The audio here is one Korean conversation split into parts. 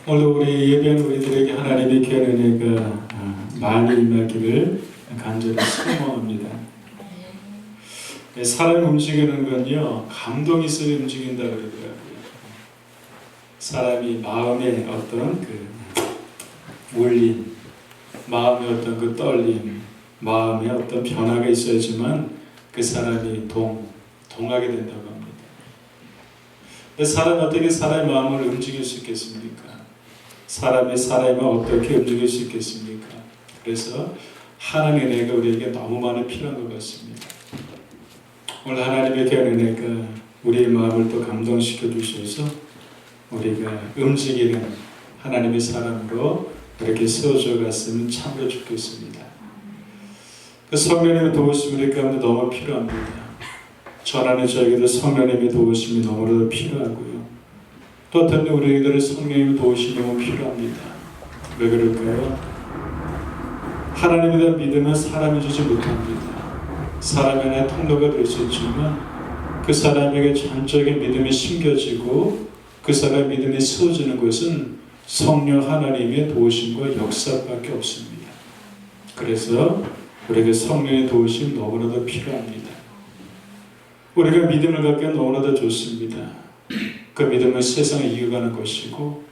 오늘 우리 예배한 우리들에게 하나님의 귀한 은혜가 많이 임하기를 간절히 소망합니다. 사람이 움직이는 건요, 감동이 있어야 움직인다 그러더라고요. 사람이 마음의 어떤 그 울림, 마음의 어떤 그 떨림, 마음의 어떤 변화가 있어야지만 그 사람이 동하게 된다고 합니다. 근데 사람이 어떻게 사람의 마음을 움직일 수 있겠습니까? 사람이 사람을 어떻게 움직일 수 있겠습니까? 그래서 하나님의 은혜가 우리에게 너무 많이 필요한 것 같습니다. 오늘 하나님의 귀한 은혜가 우리의 마음을 또 감동시켜 주셔서 우리가 움직이는 하나님의 사람으로 이렇게 세워져 갔으면 참으로 좋겠습니다. 그 성령님의 도우심이 우리 가운데 너무 필요합니다. 전하는 저에게도 성령님의 도우심이 너무나도 필요하고요. 또 어떤 우리에게도 성령님의 도우심이 너무 필요합니다. 왜 그럴까요? 하나님에 대한 믿음은 사람이 주지 못합니다. 사람의 통로가 될 수 있지만 그 사람에게 전적인 믿음이 심겨지고 그 사람의 믿음이 세워지는 것은 성령 하나님의 도우심과 역사밖에 없습니다. 그래서 우리에게 성령의 도우심이 너무나도 필요합니다. 우리가 믿음을 갖기에 너무나도 좋습니다. 그 믿음은 세상에 이겨가는 것이고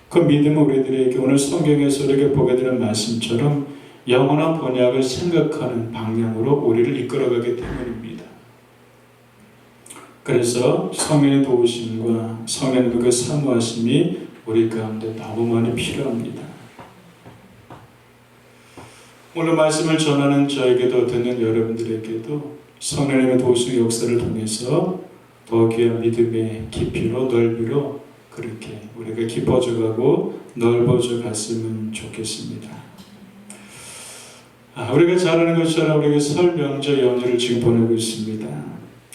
그 믿음은 우리들에게 오늘 성경에서 우리에게 보게 되는 말씀처럼 영원한 본향을 생각하는 방향으로 우리를 이끌어가기 때문입니다. 그래서 성령의 도우심과 성령의 그 사모하심이 우리 가운데 너무 많이 필요합니다. 오늘 말씀을 전하는 저에게도 듣는 여러분들에게도 성령님의 도우심의 역사를 통해서 더 귀한 믿음의 깊이로 넓이로 그렇게 우리가 깊어져 가고 넓어져 갔으면 좋겠습니다. 우리가 잘 아는 것처럼 우리가 설 명절 연휴를 지금 보내고 있습니다.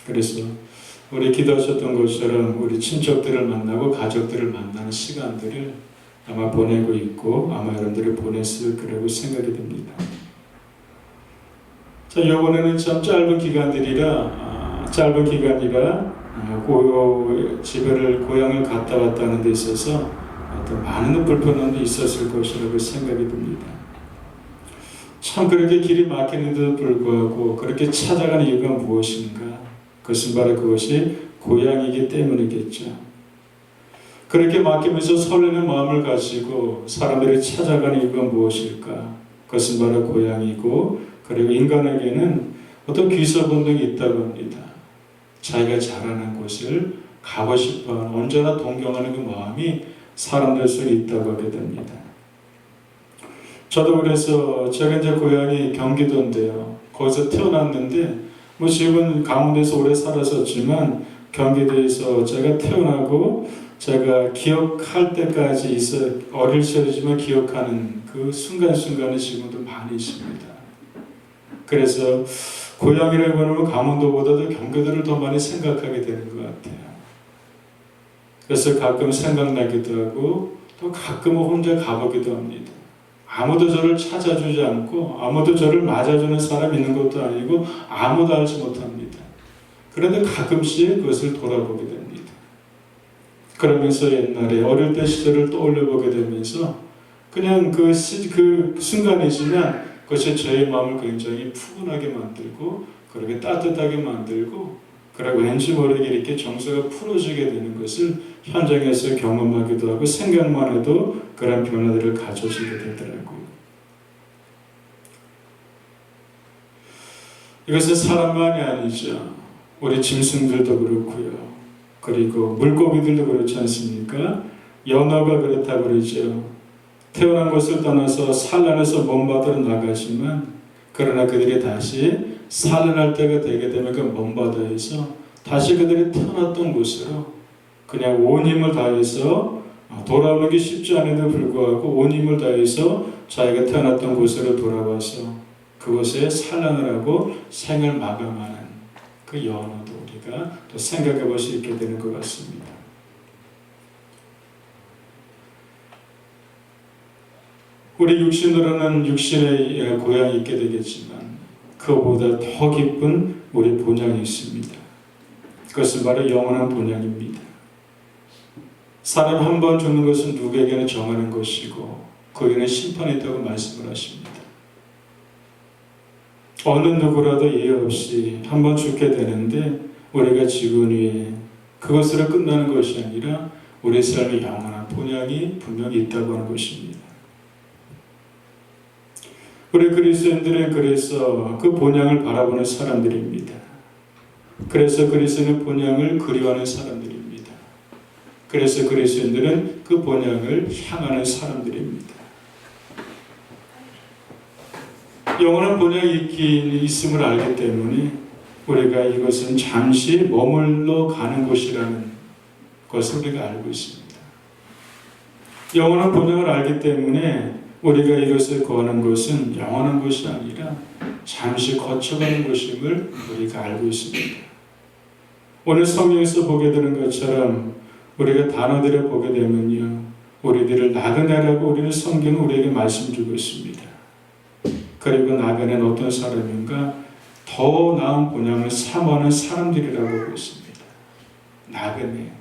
그래서 우리 기도하셨던 것처럼 우리 친척들을 만나고 가족들을 만나는 시간들을 아마 보내고 있고 아마 여러분들이 보냈을 거라고 생각이 듭니다. 자, 이번에는 참 짧은 기간이라 집을 고향을 갔다 왔다 하는 데 있어서 어떤 많은 불편함도 있었을 것이라고 생각이 듭니다. 참 그렇게 길이 막히는데도 불구하고 그렇게 찾아가는 이유가 무엇인가? 그것은 바로 그것이 고향이기 때문이겠죠. 그렇게 막히면서 설레는 마음을 가지고 사람들이 찾아가는 이유가 무엇일까? 그것은 바로 고향이고 그리고 인간에게는 어떤 귀서 본능이 있다고 합니다. 자기가 자라는 곳을 가고 싶어하는 언제나 동경하는 그 마음이 사람들 속에 있다고 하게 됩니다. 저도 그래서 제가 이제 고향이 경기도인데요. 거기서 태어났는데 지금은 강원도에서 오래 살았었지만 경기도에서 제가 태어나고 제가 기억할 때까지 어릴 시절이지만 기억하는 그 순간순간이 지금도 많이 있습니다. 그래서 고향이라고 하면 강원도보다도 경기도를 더 많이 생각하게 되는 것 같아요. 그래서 가끔 생각나기도 하고 또 가끔은 혼자 가보기도 합니다. 아무도 저를 찾아주지 않고 아무도 저를 맞아주는 사람이 있는 것도 아니고 아무도 알지 못합니다. 그런데 가끔씩 그것을 돌아보게 됩니다. 그러면서 옛날에 어릴 때 시절을 떠올려보게 되면서 그냥 그 순간이지만 그것이 저의 마음을 굉장히 푸근하게 만들고 그렇게 따뜻하게 만들고 그리고 왠지 모르게 이렇게 정서가 풀어지게 되는 것을 현장에서 경험하기도 하고 생각만 해도 그런 변화들을 가져지게 되더라고요. 이것은 사람만이 아니죠. 우리 짐승들도 그렇고요. 그리고 물고기들도 그렇지 않습니까? 연어가 그렇다고 그러죠. 태어난 것을 떠나서 산란에서 먼바다로 나가지만 그러나 그들이 다시 산란할 때가 되게 되면 그 먼바다에서 다시 그들이 태어났던 곳으로 그냥 온 힘을 다해서 돌아오는 게 쉽지 않은데도 불구하고 온 힘을 다해서 자기가 태어났던 곳으로 돌아와서 그곳에 산란을 하고 생을 마감하는 그 연어도 우리가 또 생각해 볼 수 있게 되는 것 같습니다. 우리 육신으로는 육신의 고향이 있게 되겠지만 그보다 더 깊은 우리 본향이 있습니다. 그것은 바로 영원한 본향입니다. 사람 한 번 죽는 것은 누구에게는 정하는 것이고 거기는 심판이 있다고 말씀을 하십니다. 어느 누구라도 예외 없이 한 번 죽게 되는데 우리가 죽은 후에 그것으로 끝나는 것이 아니라 우리 삶의 영원한 본향이 분명히 있다고 하는 것입니다. 우리 그리스도인들은 그래서 그 본향을 바라보는 사람들입니다. 그래서 그리스도인은 본향을 그리워하는 사람들입니다. 그래서 그리스도인들은 그 본향을 향하는 사람들입니다. 영원한 본향이 있음을 알기 때문에 우리가 이것은 잠시 머물러 가는 곳이라는 것을 우리가 알고 있습니다. 영원한 본향을 알기 때문에 우리가 이것을 구하는 것은 영원한 것이 아니라 잠시 거쳐가는 것임을 우리가 알고 있습니다. 오늘 성경에서 보게 되는 것처럼 우리가 단어들을 보게 되면요, 우리들을 나그네라고 우리는 성경은 우리에게 말씀주고 있습니다. 그리고 나그네는 어떤 사람인가? 더 나은 본향을 사모하는 사람들이라고 보고 있습니다. 나그네.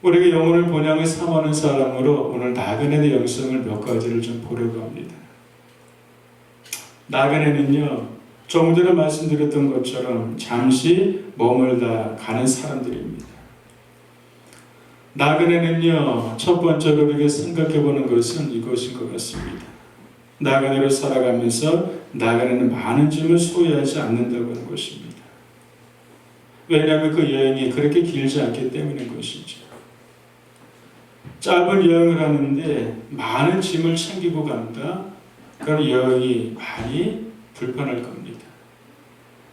우리가 영혼을 본향을 사모하는 사람으로 오늘 나그네의 영성을 몇 가지를 좀 보려고 합니다. 나그네는요, 조금 전에 말씀드렸던 것처럼 잠시 머물다 가는 사람들입니다. 나그네는요, 첫 번째로 우리가 생각해 보는 것은 이것인 것 같습니다. 나그네로 살아가면서 나그네는 많은 짐을 소유하지 않는다고 하는 것입니다. 왜냐하면 그 여행이 그렇게 길지 않기 때문인 것이죠. 짧은 여행을 하는데 많은 짐을 챙기고 간다? 그럼 여행이 많이 불편할 겁니다.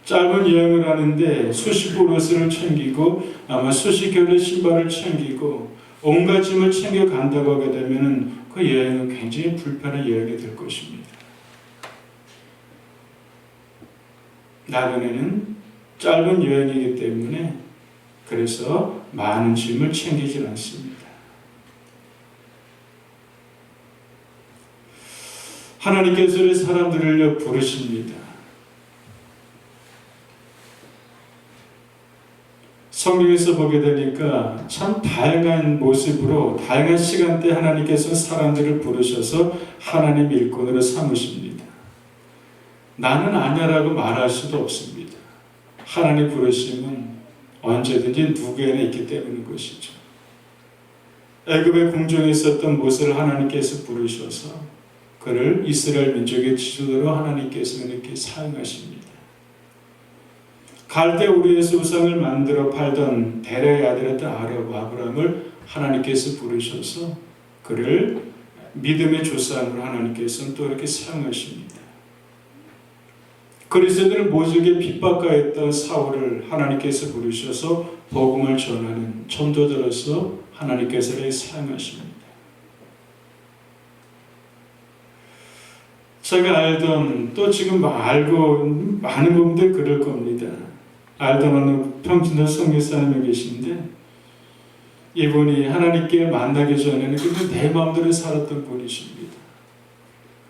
짧은 여행을 하는데 수십 옷을 챙기고 아마 수십 겹의 신발을 챙기고 온갖 짐을 챙겨 간다고 하게 되면 그 여행은 굉장히 불편한 여행이 될 것입니다. 나그네는 짧은 여행이기 때문에 그래서 많은 짐을 챙기지 않습니다. 하나님께서 사람들을 부르십니다. 성경에서 보게 되니까 참 다양한 모습으로 다양한 시간대 하나님께서 사람들을 부르셔서 하나님 일꾼으로 삼으십니다. 나는 아니라고 말할 수도 없습니다. 하나님 부르심은 언제든지 누구에나 있기 때문인 것이죠. 애굽의 궁정에 있었던 모세를 하나님께서 부르셔서 그를 이스라엘 민족의 지도자로 하나님께서 이렇게 사용하십니다. 갈대 우리에서 우상을 만들어 팔던 데라의 아들이었던 아브라함을 하나님께서 부르셔서 그를 믿음의 조상으로 하나님께서는 또 이렇게 사용하십니다. 그리스도인들을 모질게 핍박하였던 사울을 하나님께서 부르셔서 복음을 전하는 전도자로서 하나님께서 이렇게 사용하십니다. 제가 알던 또 지금 알고 많은 분들 그럴 겁니다. 알던 어느 평신도 선교사님이 계신데 이분이 하나님께 만나기 전에는 근데 내 마음대로 살았던 분이십니다.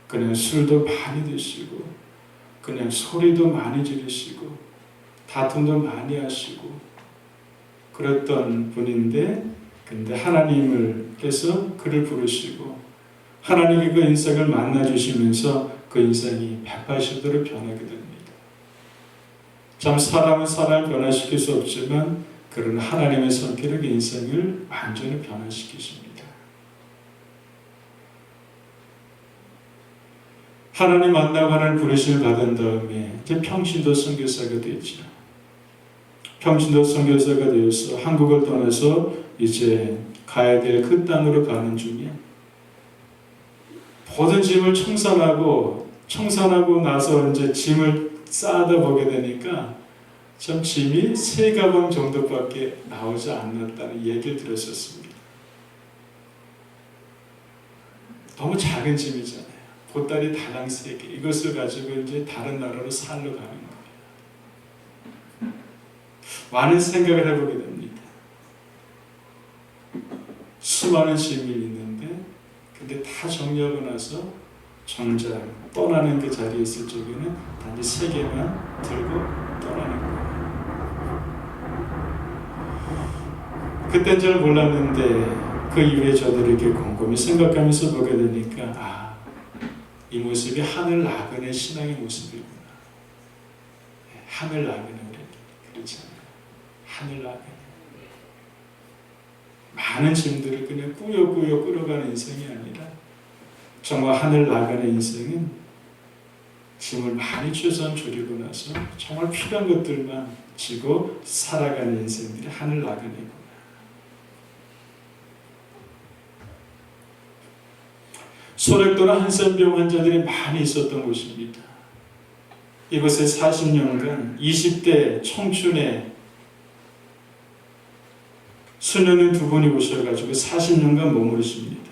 그냥 술도 많이 드시고 그냥 소리도 많이 지르시고 다툼도 많이 하시고 그랬던 분인데 근데 하나님께서 그를 부르시고 하나님이 그 인생을 만나주시면서 그 인생이 180도로 변하게 됩니다. 참 사람은 사람을 변화시킬 수 없지만 그런 하나님의 손길은 그 인생을 완전히 변화시키십니다. 하나님 만나고 하나님 부르심을 받은 다음에 이제 평신도 선교사가 되었죠. 평신도 선교사가 되어서 한국을 떠나서 이제 가야 될 그 땅으로 가는 중에 모든 짐을 청산하고 나서 이제 짐을 쌓아다 보게 되니까 참 짐이 3가방 정도밖에 나오지 않았다는 얘기를 들었었습니다. 너무 작은 짐이잖아요. 보따리 달랑 3개. 이것을 가지고 이제 다른 나라로 살러 가는 거예요. 많은 생각을 해보게 됩니다. 수많은 짐이 있는데 근데 다 정리하고 나서 정작 떠나는 그 자리에 있을 적에는 단지 3개만 들고 떠나는 거예요. 그땐 잘 몰랐는데 그 이후에 저도 이렇게 곰곰이 생각하면서 보게 되니까 이 모습이 하늘 나그네 신앙의 모습이구나. 하늘 나그네 그렇잖아요. 하늘 나그네. 많은 짐들을 그냥 꾸역꾸역 끌어가는 인생이 아니라 정말 하늘 나그네 인생은 짐을 많이 최소한 줄이고 나서 정말 필요한 것들만 지고 살아가는 인생들이 하늘 나그네고. 소렉도나 한센병 환자들이 많이 있었던 곳입니다. 이곳에 40년간 20대 청춘의 수녀는 2분이 오셔가지고 40년간 머무르십니다.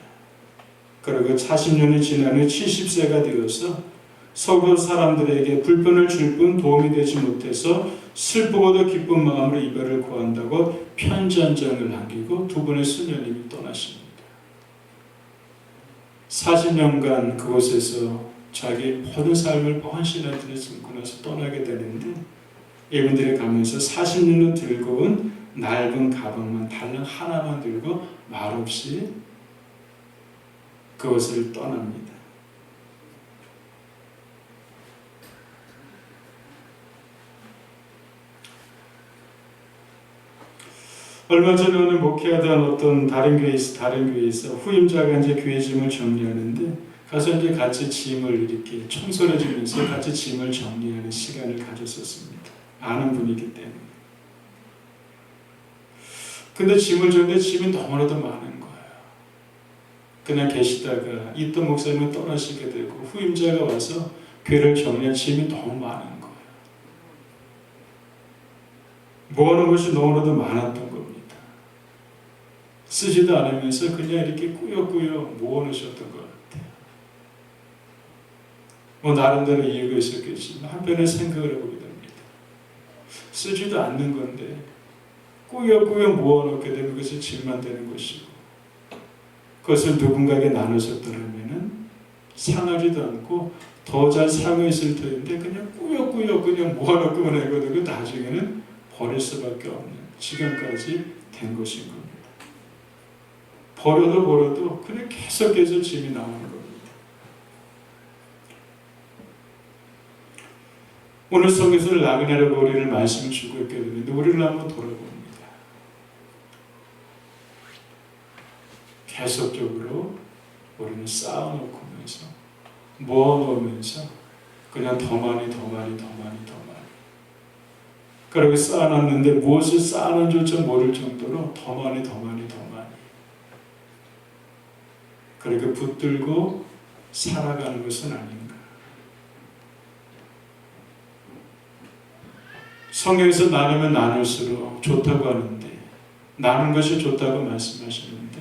그리고 40년이 지난 후 70세가 되어서 서구 사람들에게 불편을 줄 뿐 도움이 되지 못해서 슬프고도 기쁜 마음으로 이별을 고한다고 편지 한 장을 남기고 2분의 수녀님이 떠나십니다. 40년간 그곳에서 자기 모든 삶을 헌신하듯이 숨고 나서 떠나게 되는데 이분들이 가면서 40년을 들고 온 낡은 가방만 달랑 하나만 들고 말없이 그것을 떠납니다. 얼마 전에 오늘 목회하던 어떤 다른 교회에서 후임자가 이제 교회 짐을 정리하는데 가서 이제 같이 짐을 이렇게 청소를 해주면서 같이 짐을 정리하는 시간을 가졌었습니다. 아는 분이기 때문에. 근데 짐을 줬는데 짐이 너무나도 많은 거예요. 그냥 계시다가 있던 목사님은 떠나시게 되고 후임자가 와서 교회를 정리할 짐이 너무 많은 거예요. 모아놓은 것이 너무나도 많았던 겁니다. 쓰지도 않으면서 그냥 이렇게 꾸역꾸역 모아놓으셨던 것 같아요. 나름대로 이유가 있었겠지만 한편에 생각을 해보게 됩니다. 쓰지도 않는 건데 꾸역꾸역 모아놓게 되면 그것이 짐만 되는 것이고 그것을 누군가에게 나눠줬더라면 상하지도 않고 더 잘 사용했을 텐데 그냥 꾸역꾸역 그냥 모아놓고 보내거든요. 나중에는 버릴 수밖에 없는 지경까지 된 것인 겁니다. 버려도 그냥 계속해서 짐이 나오는 겁니다. 오늘 성경에서 나그네라고 우리를 말씀을 주고 있게 되는데 우리를 한번 돌아봅니다. 계속적으로 우리는 쌓아놓으면서 모아놓으면서 그냥 더 많이 그렇게 쌓아놨는데 무엇을 쌓아놓은지조차 모를 정도로 더 많이 그렇게 붙들고 살아가는 것은 아닌가. 성경에서 나누면 나눌수록 좋다고 하는데 나눈 것이 좋다고 말씀하시는데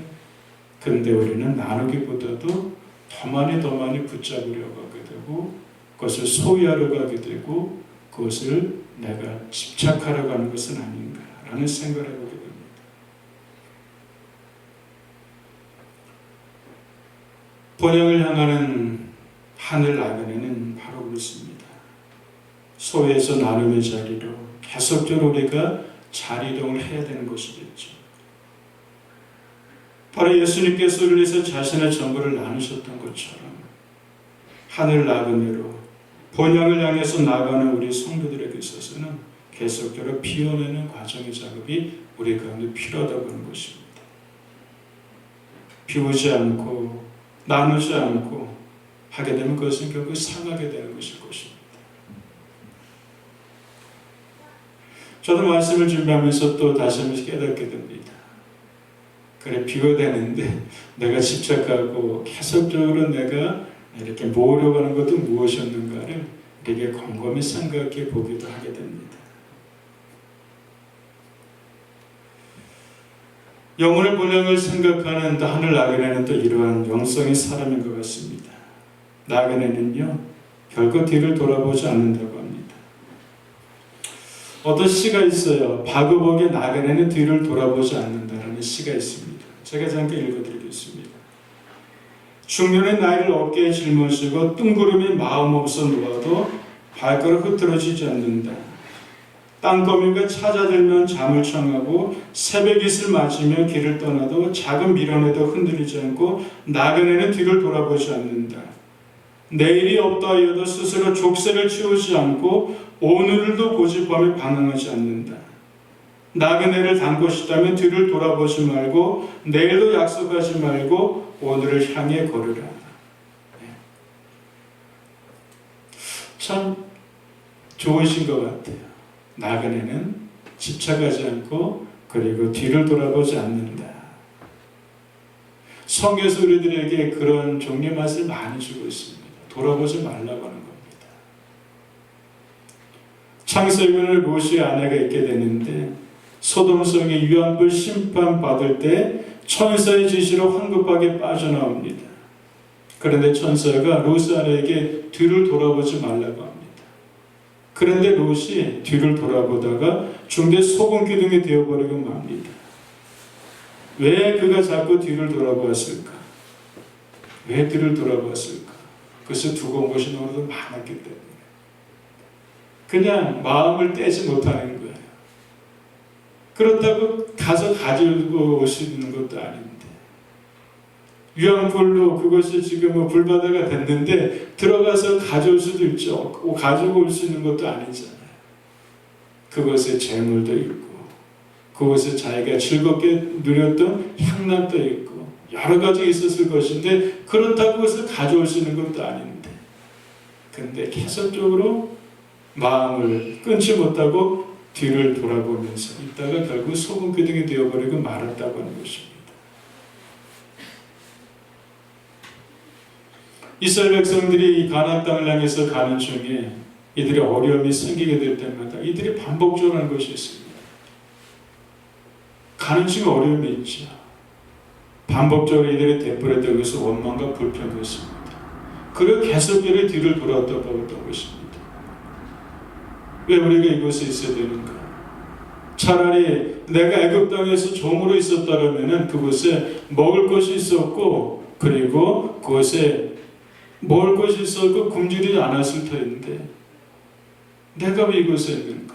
근데 우리는 나누기보다도 더 많이 붙잡으려고 하게 되고 그것을 소유하려고 하게 되고 그것을 내가 집착하려고 하는 것은 아닌가라는 생각을 해보게 됩니다. 본향을 향하는 하늘 나그네는 바로 그렇습니다. 소유에서 나눔의 자리로 계속적으로 우리가 자리이동을 해야 되는 것이겠죠. 바로 예수님께서 우리를 위해서 자신의 전부를 나누셨던 것처럼 하늘 나그네로 본향을 향해서 나가는 우리 성도들에게 있어서는 계속적으로 비워내는 과정의 작업이 우리 가운데 필요하다고 하는 것입니다. 비우지 않고 나누지 않고 하게 되면 그것은 결국 상하게 되는 것일 것입니다. 저도 말씀을 준비하면서 또 다시 한번 깨닫게 됩니다. 그래 비워대는데 내가 집착하고 계속적으로 내가 이렇게 모으려고 하는 것도 무엇이었는가를 되게 곰곰이 생각해 보기도 하게 됩니다. 영혼의 본향을 생각하는 하늘 나그네는 또 이러한 영성의 사람인 것 같습니다. 나그네는요 결코 뒤를 돌아보지 않는다고 합니다. 어떤 시가 있어요. 바그복의 나그네는 뒤를 돌아보지 않는다라는 시가 있습니다. 제가 잠깐 읽어드리겠습니다. 중년의 나이를 어깨에 짊어지고 뜬구름이 마음 없어 놓아도 발걸음 흐트러지지 않는다. 땅거미가 찾아들면 잠을 청하고 새벽잇을 맞으며 길을 떠나도 작은 미련에도 흔들리지 않고 나그네는 뒤를 돌아보지 않는다. 내일이 없다 하여도 스스로 족쇄를 치우지 않고 오늘도 고집하며 방황하지 않는다. 나그네를 단 것이다면 뒤를 돌아보지 말고 내일도 약속하지 말고 오늘을 향해 걸으라. 참 좋으신 것 같아요. 나그네는 집착하지 않고 그리고 뒤를 돌아보지 않는다. 성경에서 우리들에게 그런 종류의 맛을 많이 주고 있습니다. 돌아보지 말라고 하는 겁니다. 창세기는 롯의 아내가 있게 되는데 소돔성의 위안부 심판받을 때 천사의 지시로 황급하게 빠져나옵니다. 그런데 천사가 롯의 아내에게 뒤를 돌아보지 말라고 합니다. 그런데 롯이 뒤를 돌아보다가 중대 소금 기둥이 되어버리고 맙니다. 왜 그가 자꾸 뒤를 돌아보았을까? 왜 뒤를 돌아보았을까? 그것을 두고 온 것이 너무도 많았기 때문에 그냥 마음을 떼지 못하는 거예요. 그렇다고 가서 가지고 올 수 있는 것도 아닌데 위안불로 그것이 지금 불바다가 됐는데 들어가서 가져올 수도 있죠. 가지고 올 수 있는 것도 아니잖아요. 그것에 재물도 있고 그것에 자기가 즐겁게 누렸던 향락도 있고 여러 가지 있었을 것인데 그렇다고 그것을 가져올 수 있는 것도 아닌데 근데 계속적으로 마음을 끊지 못하고 뒤를 돌아보면서 있다가 결국 소금 기둥이 되어버리고 말았다고 하는 것입니다. 이스라엘 백성들이 가나안 땅을 향해서 가는 중에 이들의 어려움이 생기게 될 때마다 이들이 반복적으로 하는 것이 있습니다. 가는 중에 어려움이 있죠. 반복적으로 이들이 되풀이되고 있어서 원망과 불평이 있습니다. 그리고 계속적으로 뒤를 돌아왔던 것입니다. 왜 우리가 이곳에 있어야 되는가? 차라리 내가 애굽 땅에서 종으로 있었다면 그곳에 먹을 것이 있었고 그리고 그곳에 먹을 것이 있었고 굶주리지 않았을 터인데 내가 왜 이곳에 있는가?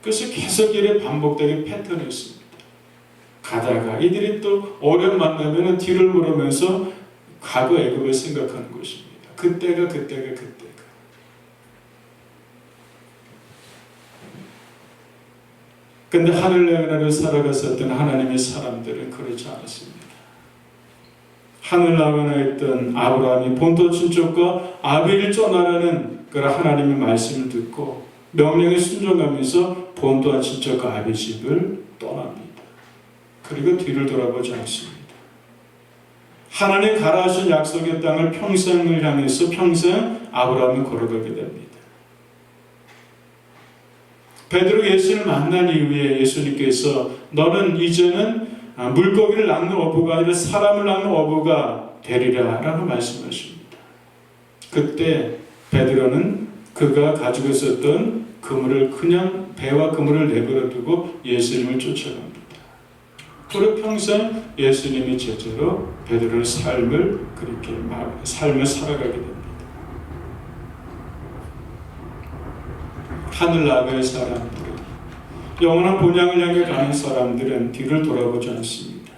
그래서 계속 이래 반복되는 패턴이었습니다. 가다가 이들이 또 어려움 만나면 뒤를 물으면서 과거 애굽을 생각하는 것입니다. 그때가 근데 하늘의 은혜를 살아갔었던 하나님의 사람들은 그렇지 않았습니다. 하늘나라에 있던 아브라함이 본토 친척과 아비를 떠나라는 그런 하나님의 말씀을 듣고 명령에 순종하면서 본토와 친척과 아비 집을 떠납니다. 그리고 뒤를 돌아보지 않습니다. 하나님 가라하신 약속의 땅을 평생을 향해서 평생 아브라함이 걸어가게 됩니다. 베드로 예수를 만난 이후에 예수님께서 너는 이제는 물고기를 낚는 어부가 아니라 사람을 낚는 어부가 되리라 라고 말씀하십니다. 그때 베드로는 그가 가지고 있었던 그물을 그냥 배와 그물을 내버려 두고 예수님을 쫓아갑니다. 그리고 평생 예수님이 제자로 베드로의 삶을 살아가게 됩니다. 하늘나라의 사람들은 영원한 본향을 향해 가는 사람들은 뒤를 돌아보지 않습니다.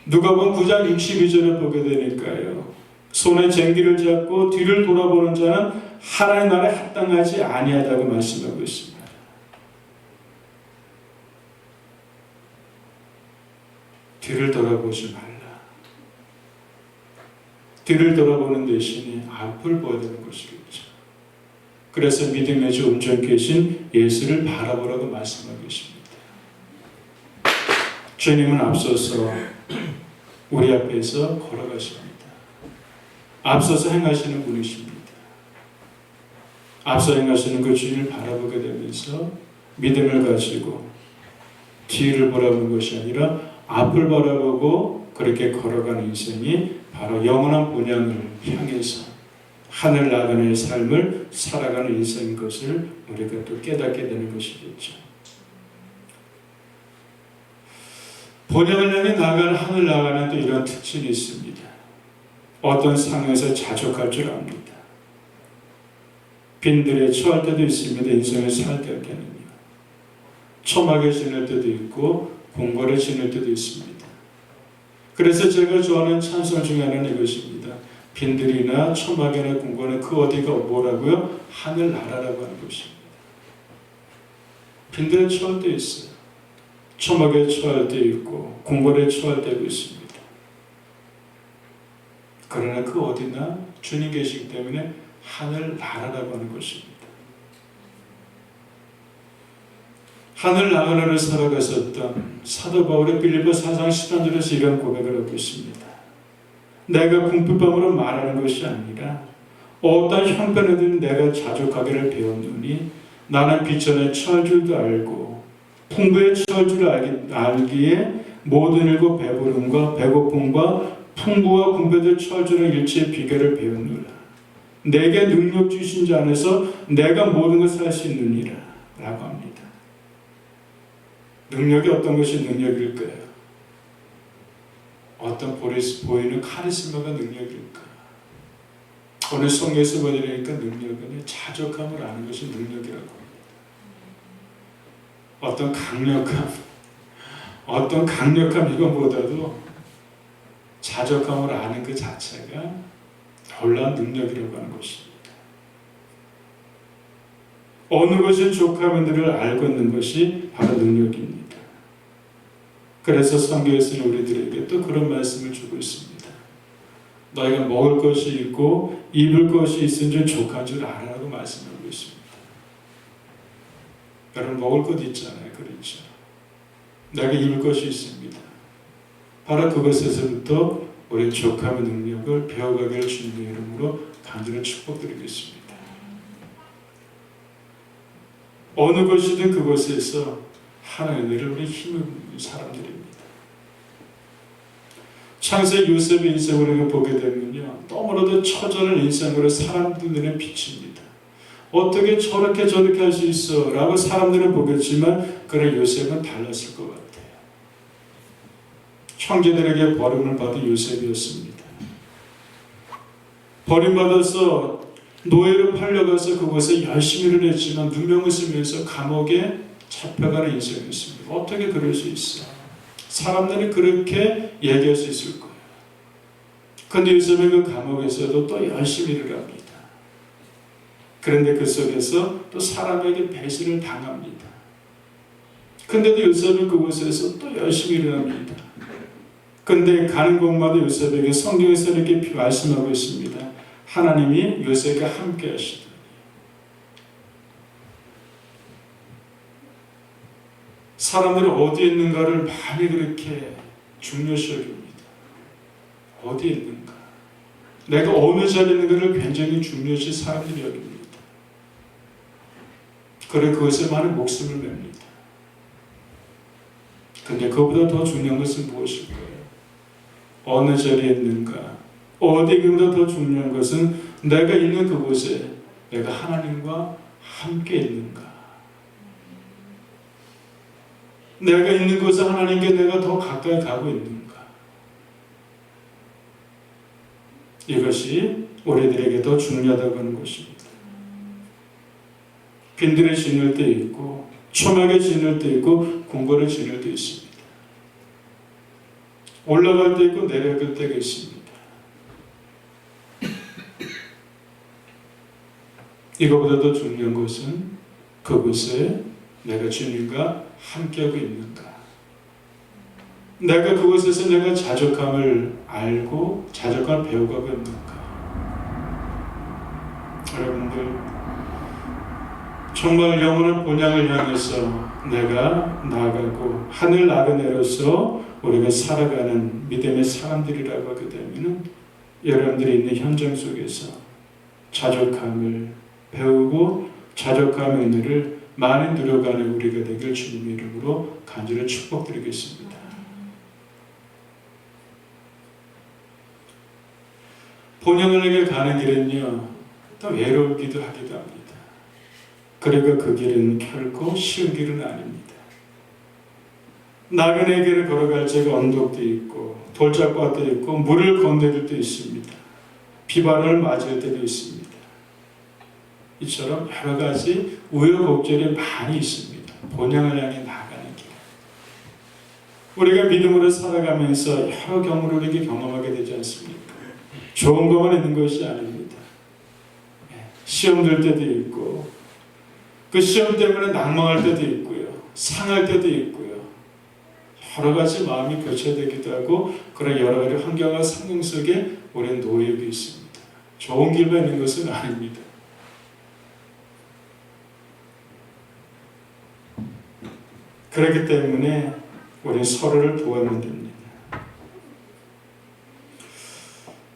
누가복음 9장 62절을 보게 되니까요. 손에 쟁기를 잡고 뒤를 돌아보는 자는 하나님 나라에 합당하지 아니하다고 말씀하고 있습니다. 뒤를 돌아보지 말라. 뒤를 돌아보는 대신에 앞을 보아야 되는 것이겠죠. 그래서 믿음의 주 온전히 계신 예수를 바라보라고 말씀하고 계십니다. 주님은 앞서서 우리 앞에서 걸어가십니다. 앞서서 행하시는 분이십니다. 앞서 행하시는 그 주님을 바라보게 되면서 믿음을 가지고 뒤를 바라보는 것이 아니라 앞을 바라보고 그렇게 걸어가는 인생이 바로 영원한 본향을 향해서 하늘 나그네의 삶을 살아가는 인생인 것을 우리가 또 깨닫게 되는 것이겠죠. 본향을 향해 나아가는 하늘 나아가는 또 이런 특징이 있습니다. 어떤 상황에서 자족할 줄 압니다. 빈들에 처할 때도 있습니다. 인생을 살 때에는요. 초막에 지낼 때도 있고 궁궐에 지낼 때도 있습니다. 그래서 제가 좋아하는 찬송 중에 하나는 이것입니다. 빈들이나 초막이나 궁궐은 그 어디가 뭐라고요? 하늘 나라라고 하는 것입니다. 빈들에 처할 때 있어요. 초막에 처할 때 있고 궁궐에 처할 때도 있습니다. 그러나 그 어디나 주님 계시기 때문에 하늘 나라라고 하는 것입니다. 하늘 나라를 살아갔었던 사도 바울의 빌립보 4장 10절에서 이런 고백을 하고 있습니다. 내가 궁핍함으로 말하는 것이 아니라 어떤 형편에든 내가 자족하기를 배웠노니 나는 비천에 처할 줄도 알고 풍부에 처할 줄 알기에 모든 일과 배부름과 배고픔과 풍부와 궁핍에 처할 줄은 일체의 비결을 배웠노라. 내게 능력 주신 자 안에서 내가 모든 것을 할 수 있느니라 라고 합니다. 능력이 어떤 것이 능력일까요? 어떤 보이는 카리스마가 능력일까? 오늘 성경에서 보여드리니까 능력은 자족함을 아는 것이 능력이라고 합니다. 어떤 강력함 이것보다도 자족함을 아는 그 자체가 놀라운 능력이라고 하는 것입니다. 어느 것이 족함인지를 알고 있는 것이 바로 능력입니다. 그래서 성경에서는 우리들에게 또 그런 말씀을 주고 있습니다. 너희가 먹을 것이 있고 입을 것이 있은 줄 족한 줄 알아라고 말씀하고 있습니다. 여러분 먹을 것 있잖아요. 그렇죠? 내가 입을 것이 있습니다. 바로 그것에서부터 우리 족함의 능력을 배워가기를 주님의 이름으로 간절히 축복드리겠습니다. 어느 것이든 그곳에서 하나님의 우리 힘을 사람들입니다. 창세 요셉의 인생을 우리가 보게 되면요, 너무나도 처절한 인생으로 사람들 눈에 비칩니다. 어떻게 저렇게 할 수 있어? 라고 사람들은 보겠지만 그러나 요셉은 달랐을 것 같아요. 형제들에게 버림을 받은 요셉이었습니다. 버림받아서 노예로 팔려가서 그곳에 열심히 일을 했지만 누명을 쓰면서 감옥에 잡혀가는 인생이었습니다. 어떻게 그럴 수 있어? 사람들이 그렇게 얘기할 수 있을 거예요. 그런데 요셉은 그 감옥에서도 또 열심히 일을 합니다. 그런데 그 속에서 또 사람에게 배신을 당합니다. 그런데도 요셉은 그곳에서 또 열심히 일을 합니다. 그런데 가는 곳마다 요셉에게 성경에서 이렇게 말씀하고 있습니다. 하나님이 요셉과 함께 하시더니 사람들이 어디에 있는가를 많이 그렇게 중요시 여깁니다. 어디에 있는가? 내가 어느 자리에 있는가를 굉장히 중요시 사람들이 여깁니다. 그래 그것에 많은 목숨을 맵니다. 그런데 그보다 더 중요한 것은 무엇일까요? 어느 자리에 있는가? 어디보다 더 중요한 것은 내가 있는 그곳에 내가 하나님과 함께 있는가? 내가 있는 곳에 하나님께 내가 더 가까이 가고 있는가? 이것이 우리들에게 더 중요하다고 하는 것입니다. 빈들에 지낼 때 있고 초막에 지낼 때 있고 궁궐에 지낼 때 있습니다. 올라갈 때 있고 내려갈 때가 있습니다. 이거보다 더 중요한 것은 그곳에 내가 주님과 함께하고 있는가? 내가 그곳에서 내가 자족함을 알고 자족함을 배워가고 있는가? 여러분들 정말 영원한 본향을 향해서 내가 나아가고 하늘 나그네로서 우리가 살아가는 믿음의 사람들이라고 하게 되면 여러분들이 있는 현장 속에서 자족함을 배우고 자족함의 은혜를 많이 누려가는 우리가 되길 주님의 이름으로 간절히 축복드리겠습니다. 본향을 가는 길은요 또 외롭기도 하기도 합니다. 그리고 그 길은 결코 쉬운 길은 아닙니다. 나그네에게 걸어갈 적에 언덕도 있고 돌짝밭도 있고 물을 건너릴 때도 있습니다. 비바람을 맞을 때도 있습니다. 이처럼 여러 가지 우여곡절이 많이 있습니다. 본향을 향해 나가는 길. 우리가 믿음으로 살아가면서 여러 경우를 이렇게 경험하게 되지 않습니까? 좋은 것만 있는 것이 아닙니다. 시험 들 때도 있고 그 시험 때문에 낭망할 때도 있고요. 상할 때도 있고요. 여러 가지 마음이 교체되기도 하고 그런 여러 가지 환경과 상황 속에 우리는 놓이고 있습니다. 좋은 길만 있는 것은 아닙니다. 그렇기 때문에 우리는 서로를 도와야 됩니다.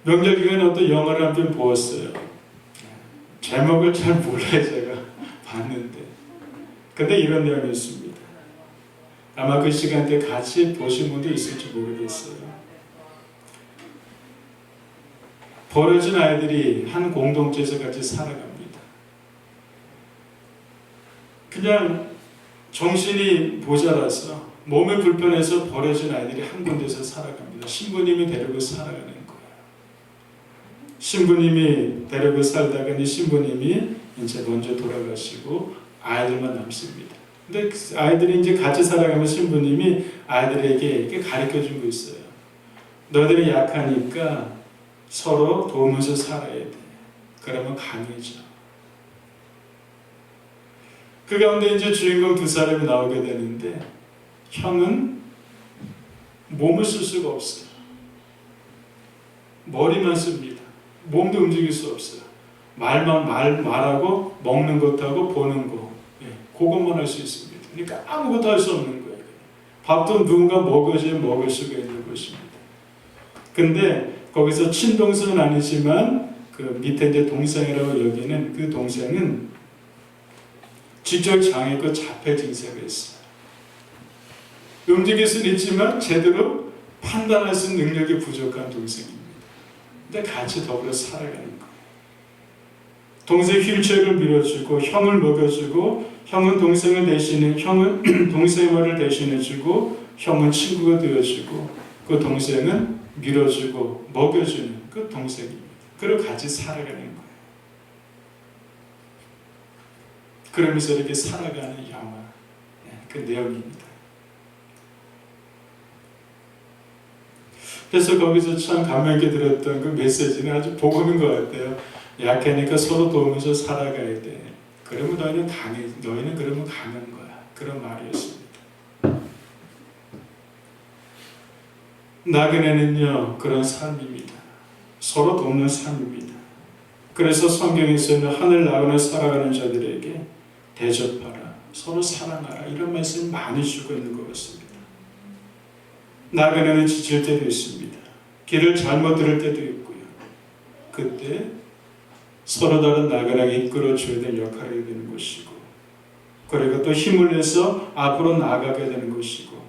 명절 기간에 어떤 영화를 한 편 보았어요. 제목을 잘 몰라요, 제가 봤는데. 근데 이런 내용이었습니다. 아마 그 시간대 같이 보신 분도 있을지 모르겠어요. 버려진 아이들이 한 공동체에서 같이 살아갑니다. 그냥 정신이 모자라서 몸이 불편해서 버려진 아이들이 한 군데서 살아갑니다. 신부님이 데리고 살아가는 거예요. 신부님이 데리고 살다가 이 신부님이 이제 먼저 돌아가시고 아이들만 남습니다. 근데 아이들이 이제 같이 살아가면 신부님이 아이들에게 이렇게 가르쳐 준 거 있어요. 너희들이 약하니까 서로 도우면서 살아야 돼. 그러면 강해져. 그 가운데 이제 주인공 두 사람이 나오게 되는데 형은 몸을 쓸 수가 없어요. 머리만 씁니다. 몸도 움직일 수 없어요. 말하고 먹는 것하고 보는 거 그것만 할 수 있습니다. 그러니까 아무것도 할 수 없는 거예요. 밥도 누군가 먹어줘야 먹을 수가 있는 것입니다. 근데 거기서 친동생은 아니지만 그 밑에 이제 동생이라고 여기는 그 동생은 지적 장애고 자폐 증세가 있어요. 움직일 수는 있지만 제대로 판단할 수 있는 능력이 부족한 동생입니다. 근데 같이 더불어 살아가는 거예요. 동생 휠체어를 밀어주고 형을 먹여주고 형은 동생을 대신해 형은 동생의 말을 대신해주고 형은 친구가 되어주고 그 동생은 밀어주고 먹여주는 그 동생입니다. 그리고 같이 살아가는 거예요. 그러면서 이렇게 살아가는 영화 그 내용입니다. 그래서 거기서 참 감명 깊게 들었던 그 메시지는 아주 복음인 것 같아요. 약하니까 서로 도우면서 살아가야 돼. 그러면 너희는 강해. 너희는 그러면 강한 거야. 그런 말이었습니다. 나그네는요 그런 삶입니다. 서로 돕는 삶입니다. 그래서 성경에서는 하늘 나그네 살아가는 자들에게 대접하라, 서로 사랑하라 이런 말씀을 많이 주고 있는 것 같습니다. 나그네는 지칠 때도 있습니다. 길을 잘못 들을 때도 있고요. 그때 서로 다른 나그네에게 이끌어줘야 될 역할이 되는 것이고 그리고 또 힘을 내서 앞으로 나아가게 되는 것이고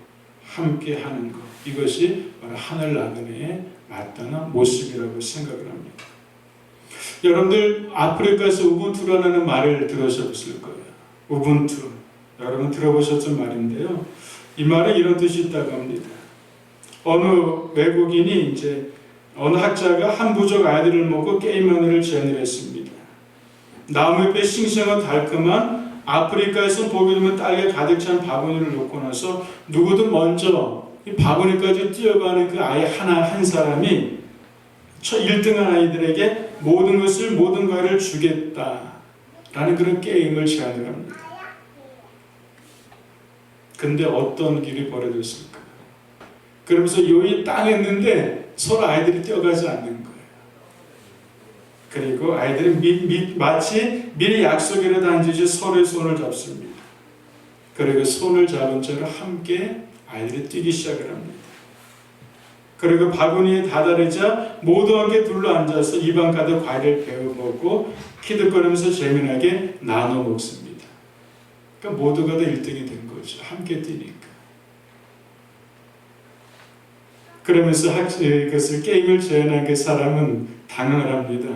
함께 하는 것 이것이 바로 하늘 나그네의 마땅한 모습이라고 생각을 합니다. 여러분들 아프리카에서 우분투라는 말을 들으셨을 거예요. 우분투 여러분 들어보셨던 말인데요. 이 말은 이런 뜻이 있다고 합니다. 어느 외국인이 이제 어느 학자가 한 부족 아이들을 먹고 게임하느라고 제안을 했습니다. 나무 옆에 싱싱하고 달콤한 아프리카에서 보게 되면 딸기 가득 찬 바구니를 놓고 나서 누구든 먼저 이 바구니까지 뛰어가는 그 아이 한 사람이 1등한 아이들에게 모든 과일을 주겠다라는 그런 게임을 제안을 합니다. 근데 어떤 길이 벌어졌을까? 그러면서 요이 땅 했는데 서로 아이들이 뛰어가지 않는 거예요. 그리고 아이들은 마치 미리 약속이라도 앉듯이 서로의 손을 잡습니다. 그리고 손을 잡은 채로 함께 아이들이 뛰기 시작을 합니다. 그리고 바구니에 다다르자 모두 함께 둘러앉아서 입안 가득 과일을 베어 먹고 키득거리면서 재미나게 나눠 먹습니다. 그러니까 모두가 다 1등이 된 거죠. 함께 뛰니까. 그러면서 그것을 게임을 제안한 그 사람은 당황을 합니다.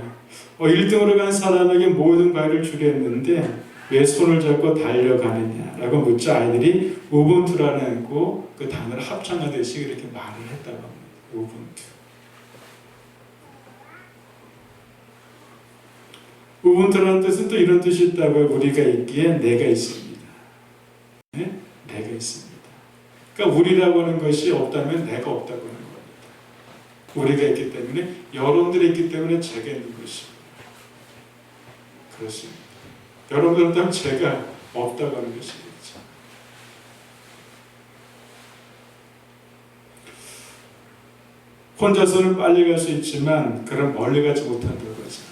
1등으로 간 사람에게 모든 과일을 주려 했는데 왜 손을 잡고 달려가느냐라고 묻자 아이들이 우분투라는 그 단어를 합창하듯이 이렇게 말을 했다고 합니다. 우분투. 우분투라는 뜻은 또 이런 뜻이 있다고요. 우리가 있기에 내가 있습니다. 네? 내가 있습니다. 그러니까 우리라고 하는 것이 없다면 내가 없다고 하는 겁니다. 우리가 있기 때문에, 여러분들이 있기 때문에 제가 있는 것입니다. 그렇습니다. 여러분들 없다면 제가 없다고 하는 것이겠죠. 혼자서는 빨리 갈 수 있지만 그럼 멀리 가지 못한다고 하잖아요.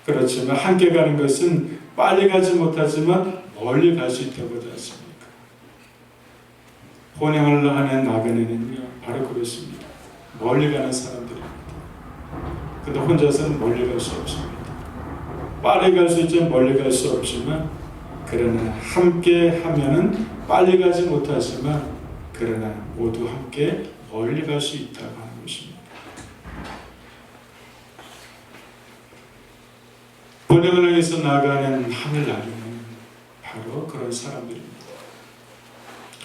그렇지만 함께 가는 것은 빨리 가지 못하지만 멀리 갈 수 있다고 하지 않습니까? 혼행을 하는 나그네는요, 바로 그렇습니다. 멀리 가는 사람들입니다. 근데 혼자서는 멀리 갈 수 없습니다. 빨리 갈 수 있지만 멀리 갈 수 없지만, 그러나 함께 하면은 빨리 가지 못하지만 그러나 모두 함께 멀리 갈 수 있다고 하는 것입니다. 번영을 향해서 나아가는 하늘나라는 바로 그런 사람들입니다.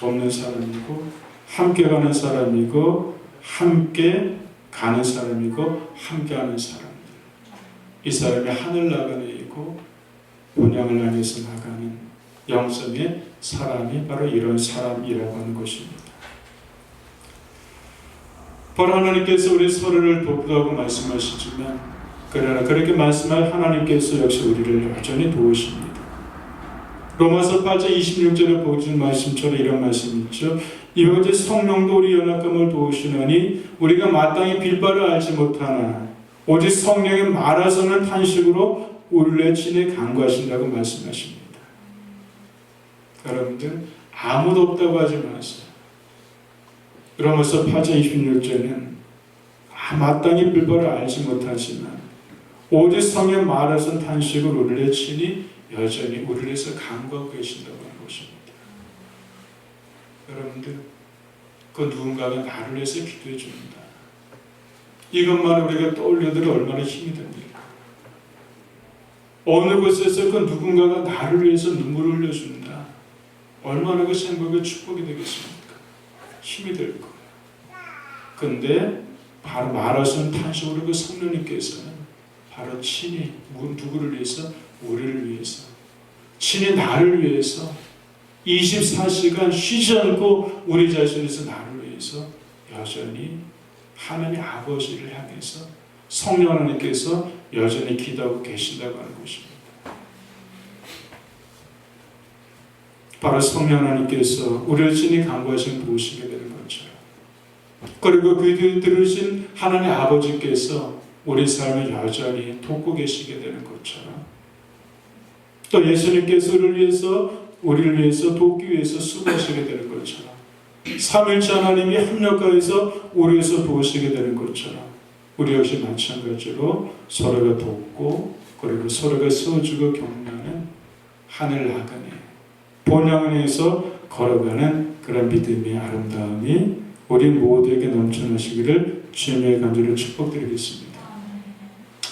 돕는 사람이고, 함께 가는 사람이고, 함께 가는 사람이고, 함께 하는 사람들. 이 사람이 하늘나라이고 본향을 향해서 나가는 영성의 사람이 바로 이런 사람이라고 하는 것입니다. 바로 하나님께서 우리 서로를 돕라고 말씀하시지만, 그러나 그렇게 말씀할 하나님께서 역시 우리를 여전히 도우십니다. 로마서 8장 26절에 보여준 말씀처럼 이런 말씀이 있죠. 이와 같이 성령도 우리 연약함을 도우시나니 우리가 마땅히 빌바를 알지 못하나 오직 성령의 말하서는 탄식으로 우리를 친히 간구하신다고 말씀하십니다. 여러분들, 아무도 없다고 하지 마세요. 로마서 8장 26절은 마땅히 빌바를 알지 못하지만 오직 성령의 말하서는 탄식으로 우리를 친히 여전히 우리를 위해서 간구하고 계신다고 하는 것입니다. 여러분들, 그 누군가가 나를 위해서 기도해 줍니다. 이것만 우리가 떠올려도 얼마나 힘이 됩니까? 어느 곳에서 그 누군가가 나를 위해서 눈물을 흘려준다. 얼마나 그 행복의 축복이 되겠습니까? 힘이 될 거예요. 근데 바로 말하시는 탄식으로 그 성령님께서는 바로 친히 누구를 위해서? 우리를 위해서, 친히 나를 위해서 24시간 쉬지 않고 우리 자신에서 나를 위해서 여전히 하나님 아버지를 향해서 성령 하나님께서 여전히 기도하고 계신다고 하는 것입니다. 바로 성령 하나님께서 우리를 친히 간구하신 보시게 되는 것처럼, 그리고 그 들으신 하나님 아버지께서 우리 삶을 여전히 돕고 계시게 되는 것처럼, 또 예수님께서 우리를 위해서 돕기 위해서 수고하시게 되는 것처럼, 삼일째 하나님이 합력하여서 우리에서 도우시게 되는 것처럼, 우리 역시 마찬가지로 서로가 돕고 그리고 서로가 세워주고 격려하는 하늘 나그네 본향에서 걸어가는 그런 믿음의 아름다움이 우리 모두에게 넘쳐나시기를 주님의 간절히 축복드리겠습니다.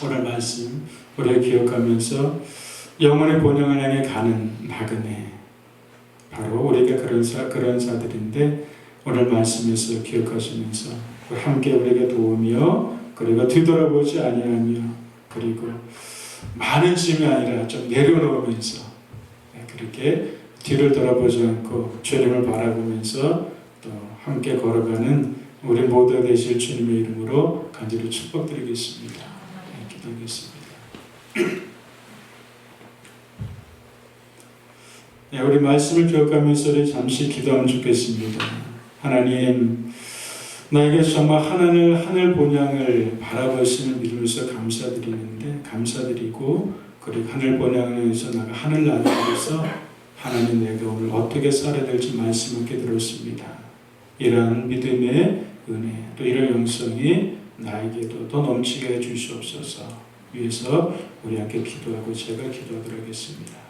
오늘 말씀 우리가 기억하면서 영혼의 본향을 향해 가는 나그네, 바로 우리가 그런 자들인데, 오늘 말씀에서 기억하시면서 함께 우리가 도우며 그리고 뒤돌아보지 아니하며 그리고 많은 짐이 아니라 좀 내려놓으면서 그렇게 뒤를 돌아보지 않고 주님을 바라보면서 또 함께 걸어가는 우리 모두 되실 주님의 이름으로 간절히 축복드리겠습니다. 기도하겠습니다. 우리 말씀을 기억하면서 우리 잠시 기도하면 좋겠습니다. 하나님, 나에게 정말 하늘 본향을 바라보시는 믿음에서 감사드리고, 그리고 하늘 본향을 위해서 나가 하늘 나라에서 하나님, 내가 오늘 어떻게 살아야 될지 말씀을 들었습니다. 이러한 믿음의 은혜, 또 이런 영성이 나에게도 더 넘치게 해주시옵소서. 위해서 우리 함께 기도하고 제가 기도하도록 하겠습니다.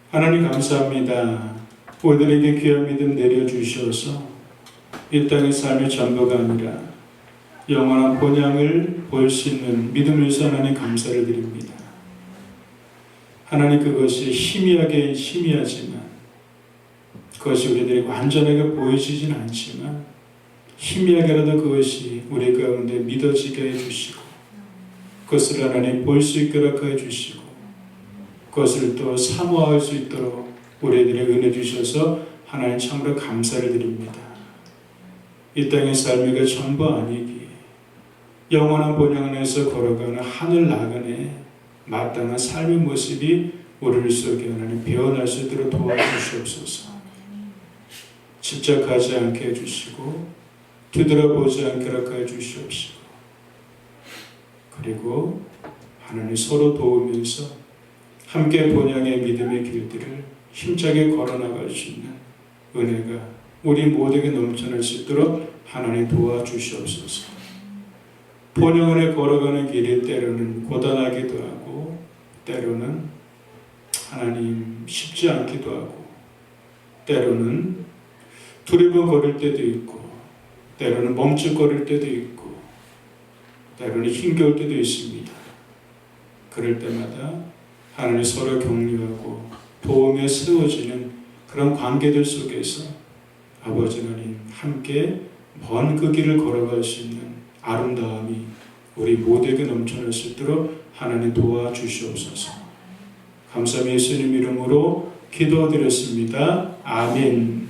하나님 감사합니다. 우리들에게 귀한 믿음 내려주셔서 이 땅의 삶의 전부가 아니라 영원한 본향을 볼 수 있는 믿음을 위해서 하나님 감사를 드립니다. 하나님 그것이 희미하지만 그것이 우리들에게 완전하게 보여지진 않지만 희미하게라도 그것이 우리 가운데 믿어지게 해주시고 그것을 하나님 볼 수 있도록 해주시고 그것을 또 사모할 수 있도록 우리들에게 은혜 주셔서 하나님 참으로 감사를 드립니다. 이 땅의 삶이 전부 아니기에 영원한 본향 안에서 걸어가는 하늘 나그네 마땅한 삶의 모습이 우리를 속에 하나님 배어날 수 있도록 도와주시옵소서. 집착하지 않게 해주시고 뒤돌아보지 않게 허락하여 주시옵시고 그리고 하나님 서로 도우면서 함께 본향의 믿음의 길들을 힘차게 걸어나갈 수 있는 은혜가 우리 모두에게 넘쳐날 수 있도록 하나님 도와주시옵소서. 본향 안에 걸어가는 길이 때로는 고단하기도 하고 때로는 하나님 쉽지 않기도 하고 때로는 두리번거릴 때도 있고 때로는 멈칫거릴 때도 있고 때로는 힘겨울 때도 있습니다. 그럴 때마다 하나님 서로 격려하고 도움에 세워지는 그런 관계들 속에서 아버지 하나님 함께 먼 그 길을 걸어갈 수 있는 아름다움이 우리 모두에게 넘쳐날 수 있도록 하나님 도와주시옵소서. 감사함이 예수님 이름으로 기도드렸습니다. 아멘.